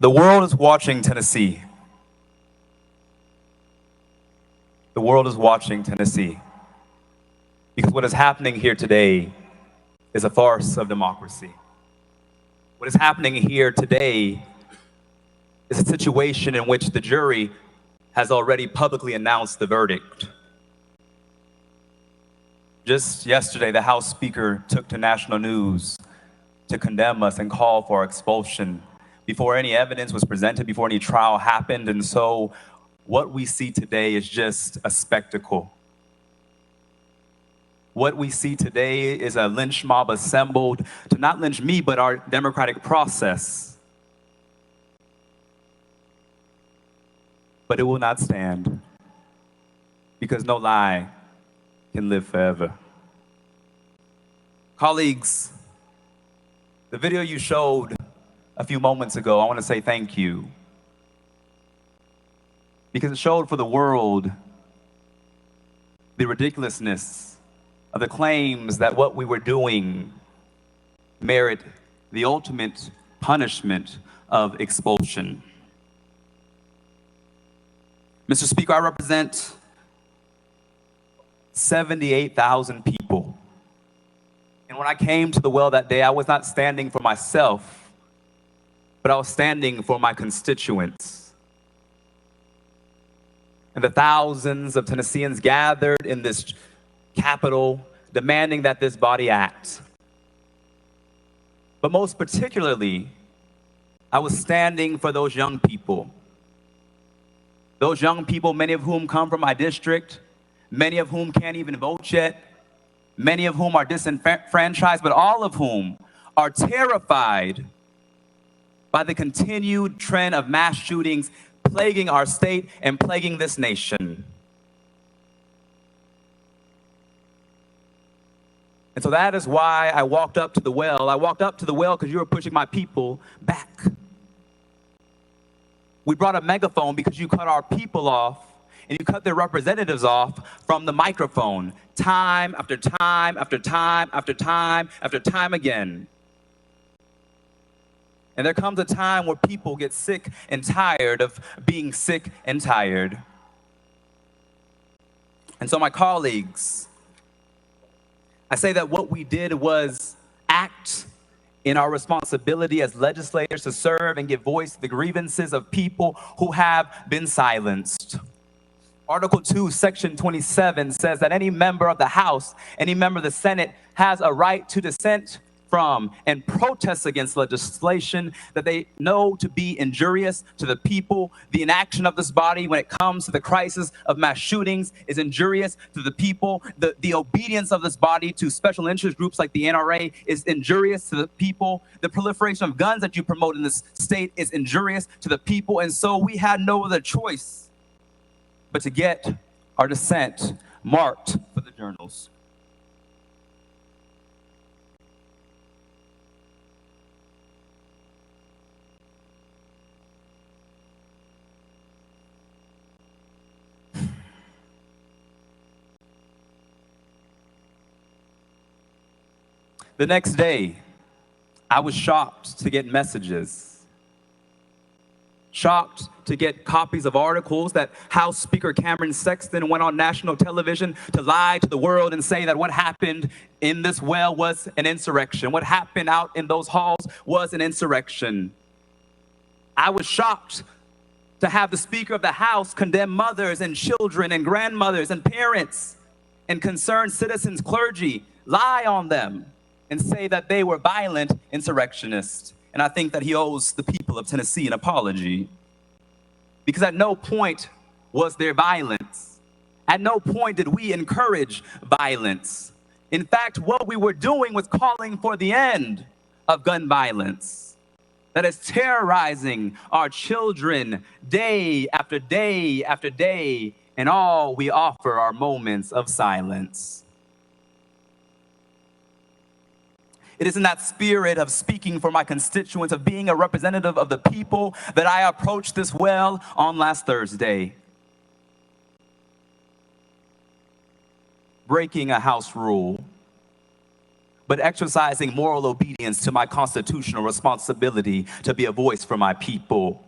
The world is watching Tennessee. The world is watching Tennessee. Because what is happening here today is a farce of democracy. What is happening here today is a situation in which the jury has already publicly announced the verdict. Just yesterday, the House Speaker took to national news to condemn us and call for our expulsion before any evidence was presented, before any trial happened. And so what we see today is just a spectacle. What we see today is a lynch mob assembled to not lynch me, but our democratic process. But it will not stand, because no lie can live forever. Colleagues, the video you showed a few moments ago, I want to say thank you, because it showed for the world the ridiculousness of the claims that what we were doing merit the ultimate punishment of expulsion. Mr. Speaker, I represent 78,000 people. And when I came to the well that day, I was not standing for myself, but I was standing for my constituents. And the thousands of Tennesseans gathered in this Capitol demanding that this body act. But most particularly, I was standing for those young people. Those young people, many of whom come from my district, many of whom can't even vote yet, many of whom are disenfranchised, but all of whom are terrified by the continued trend of mass shootings plaguing our state and plaguing this nation. And so that is why I walked up to the well. I walked up to the well because you were pushing my people back. We brought a megaphone because you cut our people off and you cut their representatives off from the microphone time after time after time after time after time again. And there comes a time where people get sick and tired of being sick and tired. And so my colleagues, I say that what we did was act in our responsibility as legislators to serve and give voice to the grievances of people who have been silenced. Article 2, Section 27 says that any member of the House, any member of the Senate has a right to dissent from and protest against legislation that they know to be injurious to the people. The inaction of this body when it comes to the crisis of mass shootings is injurious to the people. The obedience of this body to special interest groups like the NRA is injurious to the people. The proliferation of guns that you promote in this state is injurious to the people. And so we had no other choice but to get our dissent marked for the journals. The next day, I was shocked to get messages, shocked to get copies of articles that House Speaker Cameron Sexton went on national television to lie to the world and say that what happened in this well was an insurrection. What happened out in those halls was an insurrection. I was shocked to have the Speaker of the House condemn mothers and children and grandmothers and parents and concerned citizens, clergy, lie on them and say that they were violent insurrectionists. And I think that he owes the people of Tennessee an apology. Because at no point was there violence. At no point did we encourage violence. In fact, what we were doing was calling for the end of gun violence that is terrorizing our children day after day after day, and all we offer are moments of silence. It is in that spirit of speaking for my constituents, of being a representative of the people, that I approached this well on last Thursday, breaking a House rule, but exercising moral obedience to my constitutional responsibility to be a voice for my people,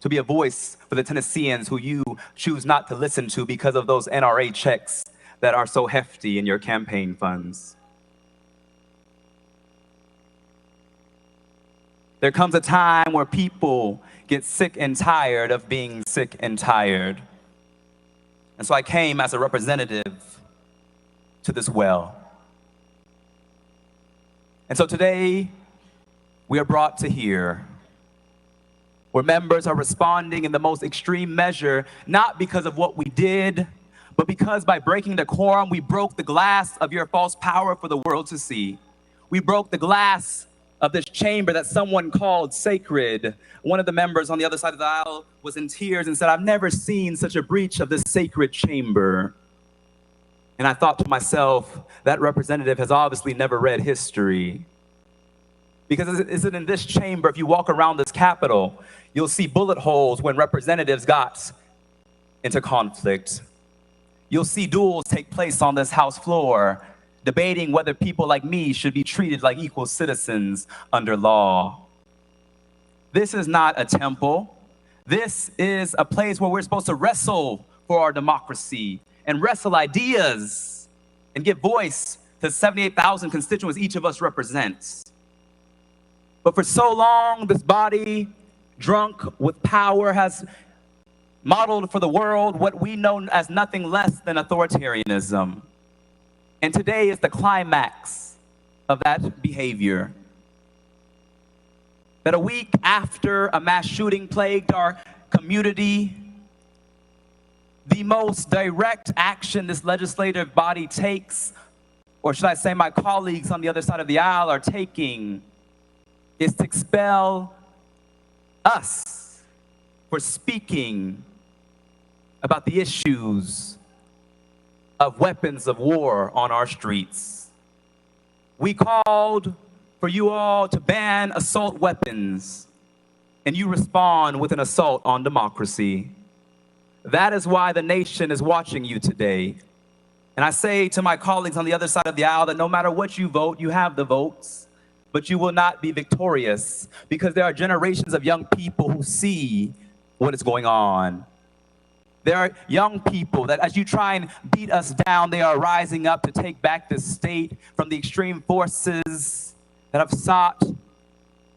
to be a voice for the Tennesseans who you choose not to listen to because of those NRA checks that are so hefty in your campaign funds. There comes a time where people get sick and tired of being sick and tired. And so I came as a representative to this well. And so today, we are brought to here, where members are responding in the most extreme measure, not because of what we did, but because by breaking decorum, we broke the glass of your false power for the world to see. We broke the glass of this chamber that someone called sacred. One of the members on the other side of the aisle was in tears and said, "I've never seen such a breach of this sacred chamber." And I thought to myself, that representative has obviously never read history. Because is it in this chamber, if you walk around this Capitol, you'll see bullet holes when representatives got into conflict. You'll see duels take place on this House floor, debating whether people like me should be treated like equal citizens under law. This is not a temple. This is a place where we're supposed to wrestle for our democracy and wrestle ideas and give voice to 78,000 constituents each of us represents. But for so long, this body, drunk with power, has modeled for the world what we know as nothing less than authoritarianism. And today is the climax of that behavior. That a week after a mass shooting plagued our community, the most direct action this legislative body takes, or should I say my colleagues on the other side of the aisle are taking, is to expel us for speaking about the issues of weapons of war on our streets. We called for you all to ban assault weapons, and you respond with an assault on democracy. That is why the nation is watching you today. And I say to my colleagues on the other side of the aisle that no matter what you vote, you have the votes, but you will not be victorious because there are generations of young people who see what is going on. There are young people that as you try and beat us down, they are rising up to take back this state from the extreme forces that have sought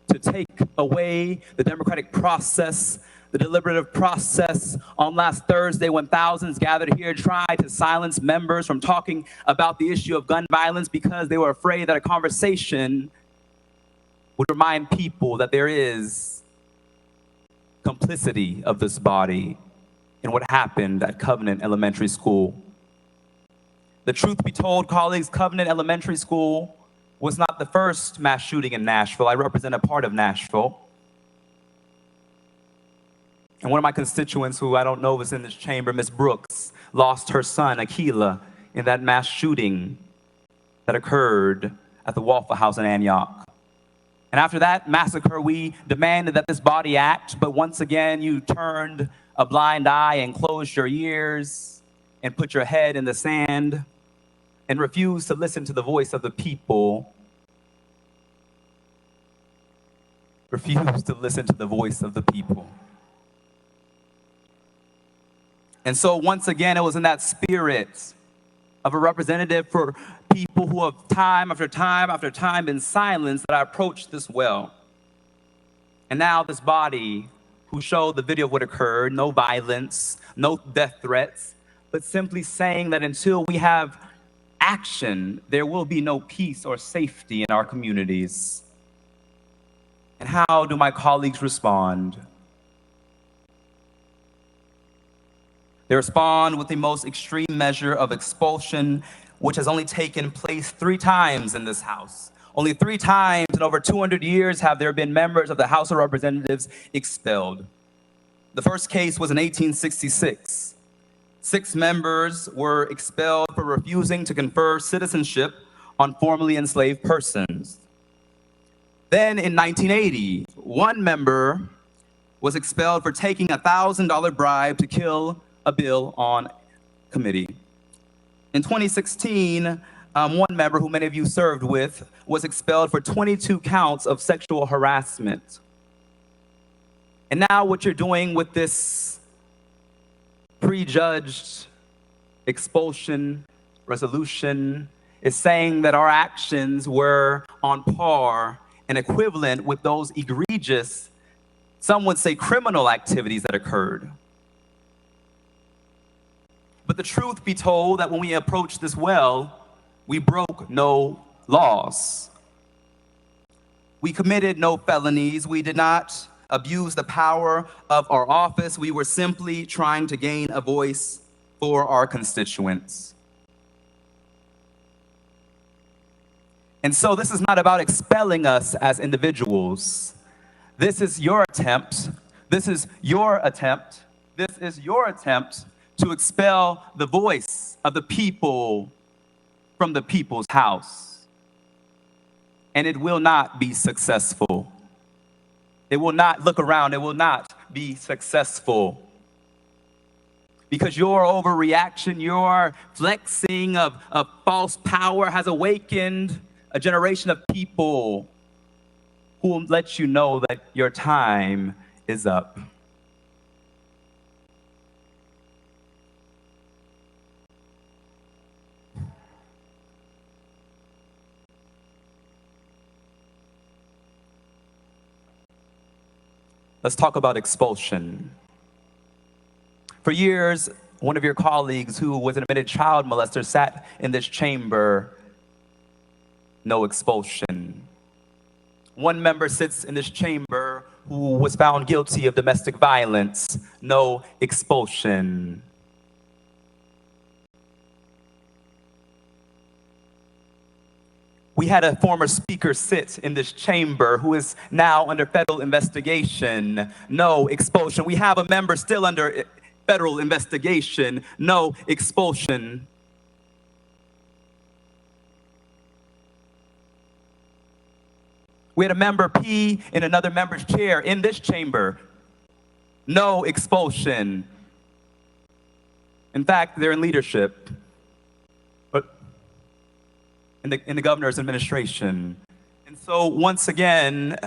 to take away the democratic process, the deliberative process. On last Thursday, when thousands gathered here, tried to silence members from talking about the issue of gun violence because they were afraid that a conversation would remind people that there is complicity of this body in what happened at Covenant Elementary School. The truth be told, colleagues, Covenant Elementary School was not the first mass shooting in Nashville. I represent a part of Nashville. And one of my constituents, who I don't know is in this chamber, Miss Brooks, lost her son, Akila, in that mass shooting that occurred at the Waffle House in Antioch. And after that massacre, we demanded that this body act, but once again, you turned a blind eye and closed your ears and put your head in the sand and refused to listen to the voice of the people. Refused to listen to the voice of the people. And so once again, it was in that spirit of a representative for people who have time after time after time been silenced that I approached this well. And now this body who showed the video of what occurred, no violence, no death threats, but simply saying that until we have action, there will be no peace or safety in our communities. And how do my colleagues respond? They respond with the most extreme measure of expulsion, which has only taken place 3 times in this House. Only 3 times in over 200 years have there been members of the House of Representatives expelled. The first case was in 1866. 6 members were expelled for refusing to confer citizenship on formerly enslaved persons. Then in 1980, 1 member was expelled for taking a $1,000 bribe to kill a bill on committee. In 2016, One member who many of you served with was expelled for 22 counts of sexual harassment. And now what you're doing with this prejudged expulsion resolution is saying that our actions were on par and equivalent with those egregious, some would say criminal activities that occurred. But the truth be told that when we approached this well, we broke no laws. We committed no felonies. We did not abuse the power of our office. We were simply trying to gain a voice for our constituents. And so this is not about expelling us as individuals. This is your attempt. This is your attempt. This is your attempt to expel the voice of the people from the people's house. And it will not be successful. It will not, look around, it will not be successful. Because your overreaction, your flexing of false power has awakened a generation of people who will let you know that your time is up. Let's talk about expulsion. For years, one of your colleagues who was an admitted child molester sat in this chamber, no expulsion. One member sits in this chamber who was found guilty of domestic violence, no expulsion. We had a former speaker sit in this chamber who is now under federal investigation, no expulsion. We have a member still under federal investigation, no expulsion. We had a member pee in another member's chair in this chamber, no expulsion. In fact, they're in leadership. In the governor's administration. And so once again,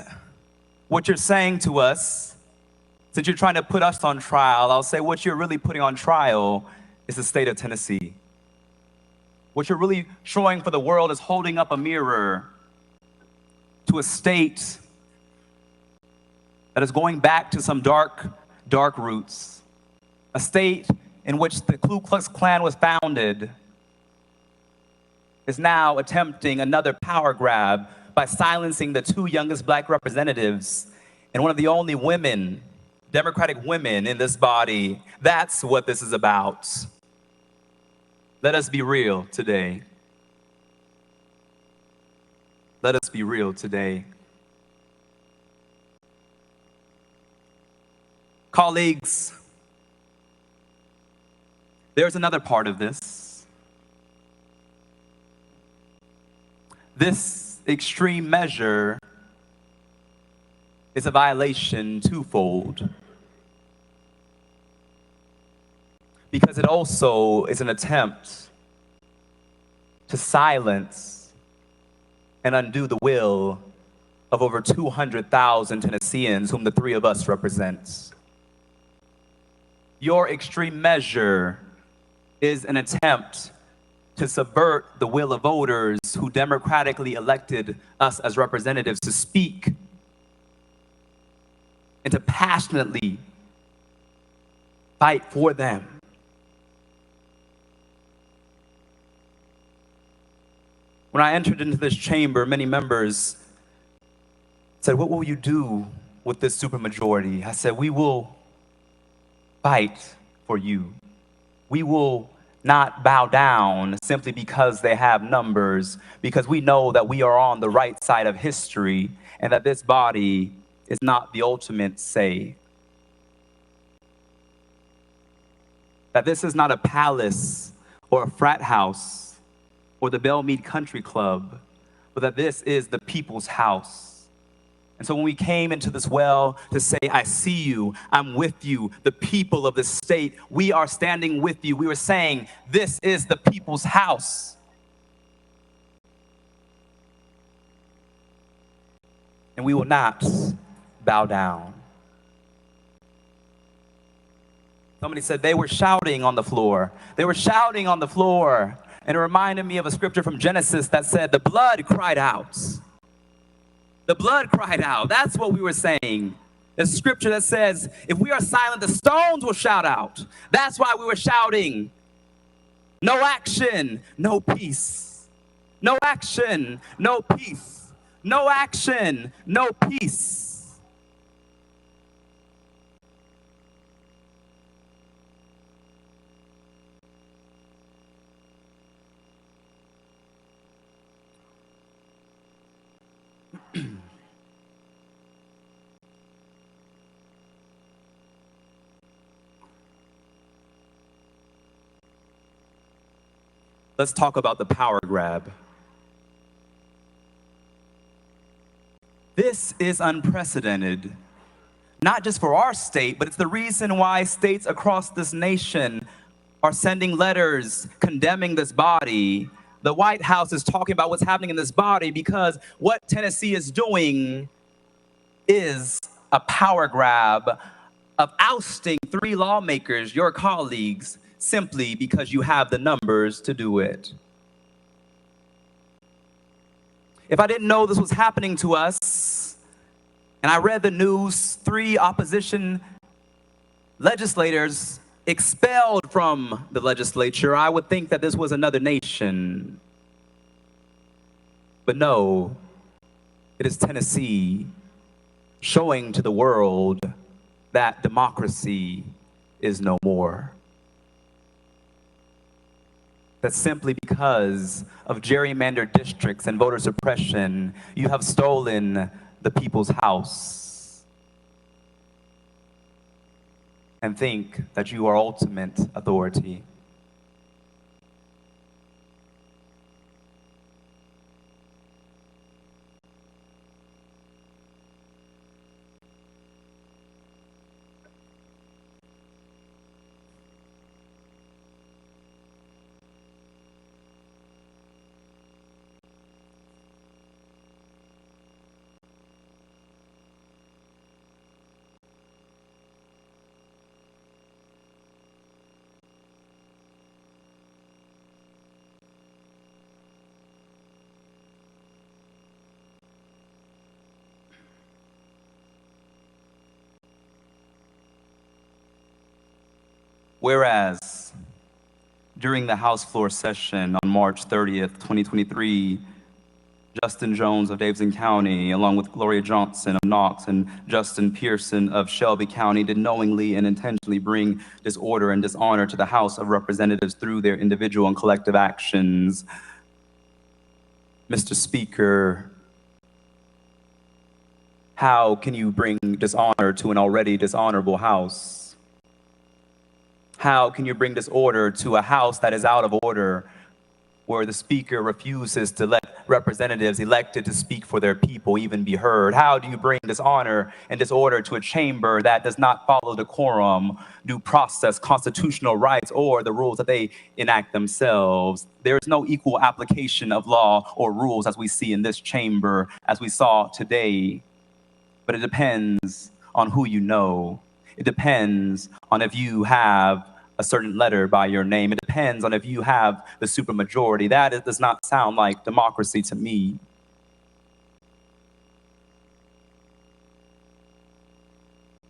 what you're saying to us, since you're trying to put us on trial, I'll say what you're really putting on trial is the state of Tennessee. What you're really showing for the world is holding up a mirror to a state that is going back to some dark, dark roots. A state in which the Ku Klux Klan was founded, is now attempting another power grab by silencing the two youngest black representatives and one of the only women, Democratic women in this body. That's what this is about. Let us be real today. Let us be real today. Colleagues, there's another part of this. This extreme measure is a violation twofold, because it also is an attempt to silence and undo the will of over 200,000 Tennesseans whom the three of us represent. Your extreme measure is an attempt to subvert the will of voters who democratically elected us as representatives to speak and to passionately fight for them. When I entered into this chamber, many members said, "What will you do with this supermajority?" I said, "We will fight for you. We will not bow down simply because they have numbers, because we know that we are on the right side of history and that this body is not the ultimate say. That this is not a palace or a frat house or the Bellmead Country Club, but that this is the people's house. And so when we came into this well to say, I see you, I'm with you, the people of the state, we are standing with you. We were saying, this is the people's house. and we will not bow down. Somebody said they were shouting on the floor. They were shouting on the floor. And it reminded me of a scripture from Genesis that said, the blood cried out. The blood cried out. That's what we were saying. There's a scripture that says, if we are silent, the stones will shout out. That's why we were shouting. No action, no peace. No action, no peace. No action, no peace. Let's talk about the power grab. This is unprecedented, not just for our state, but it's the reason why states across this nation are sending letters condemning this body. The White House is talking about what's happening in this body because what Tennessee is doing is a power grab of ousting 3 lawmakers, your colleagues, simply because you have the numbers to do it. If I didn't know this was happening to us, and I read the news, 3 opposition legislators expelled from the legislature, I would think that this was another nation. But no, it is Tennessee showing to the world that democracy is no more. That simply because of gerrymandered districts and voter suppression, you have stolen the people's house and think that you are ultimate authority. Whereas, during the House floor session on March 30th, 2023, Justin Jones of Davidson County, along with Gloria Johnson of Knox and Justin Pearson of Shelby County, did knowingly and intentionally bring disorder and dishonor to the House of Representatives through their individual and collective actions. Mr. Speaker, how can you bring dishonor to an already dishonorable House? How can you bring disorder to a House that is out of order, where the Speaker refuses to let representatives elected to speak for their people even be heard? How do you bring dishonor and disorder to a chamber that does not follow decorum, due process, constitutional rights, or the rules that they enact themselves? There is no equal application of law or rules as we see in this chamber, as we saw today. But it depends on who you know. It depends on if you have a certain letter by your name. It depends on if you have the supermajority. That does not sound like democracy to me.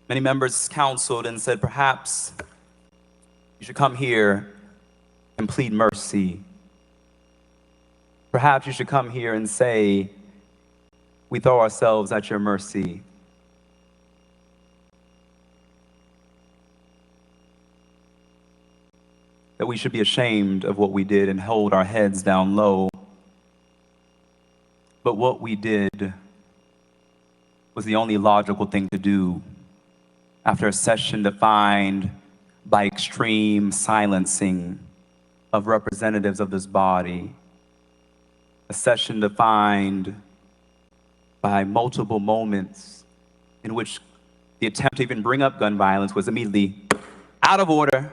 Many members counseled and said, perhaps you should come here and plead mercy. Perhaps you should come here and say, we throw ourselves at your mercy. That we should be ashamed of what we did and hold our heads down low. But what we did was the only logical thing to do after a session defined by extreme silencing of representatives of this body. A session defined by multiple moments in which the attempt to even bring up gun violence was immediately out of order.